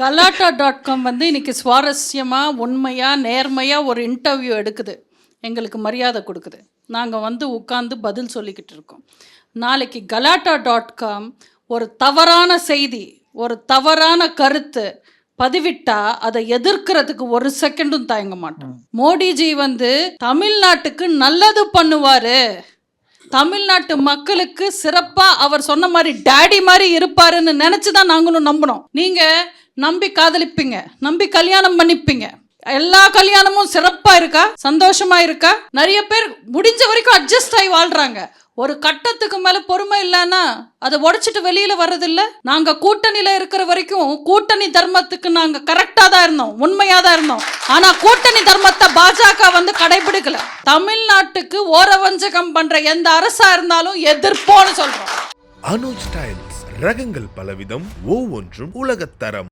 கலாட்டா.com வந்து இன்னைக்கு சுவாரஸ்யமாக உண்மையாக நேர்மையாக ஒரு இன்டர்வியூ எடுக்குது, எங்களுக்கு மரியாதை கொடுக்குது. நாங்கள் வந்து உட்காந்து பதில் சொல்லிக்கிட்டு இருக்கோம். நாளைக்கு கலாட்டா.com ஒரு தவறான செய்தி, ஒரு தவறான கருத்து பதிவிட்டா அதை எதிர்க்கிறதுக்கு ஒரு செகண்டும் தயங்க மாட்டோம். மோடிஜி வந்து தமிழ்நாட்டுக்கு நல்லது பண்ணுவார், தமிழ்நாட்டு மக்களுக்கு சிறப்பாக அவர் சொன்ன மாதிரி டேடி மாதிரி இருப்பாருன்னு நினச்சி தான் நாங்களும் நம்பினோம். நீங்கள் நம்பி காதலிப்பீங்க, நம்பி கல்யாணம் பண்ணிப்பீங்க. எல்லா கல்யாணமும் சிறப்பாக இருக்கா, சந்தோஷமா இருக்கா? நிறைய பேர் முடிஞ்ச வரைக்கும் அட்ஜஸ்ட் ஆகி வாழ்றாங்க. ஒரு கட்டத்துக்கு மேலே பொறுமை இல்லைன்னா அதை உடைச்சிட்டு வெளியில் வர்றதில்ல. நாங்கள் கூட்டணியில் இருக்கிற வரைக்கும் கூட்டணி தர்மத்துக்கு நாங்கள் கரெக்டாக தான் இருந்தோம், உண்மையாக தான் இருந்தோம். ஆனால் கூட்டணி தர்மத்தை பாஜக வந்து கடைபிடிக்கல. தமிழ்நாட்டுக்கு ஓரவஞ்சகம் பண்ணுற எந்த அரசா இருந்தாலும் எதிர்ப்போன்னு சொல்கிறோம். அனுஜ் ஸ்டைல்ஸ் ரகங்கள் பலவிதம், ஒவ்வொன்றும் உலகத்தரம்.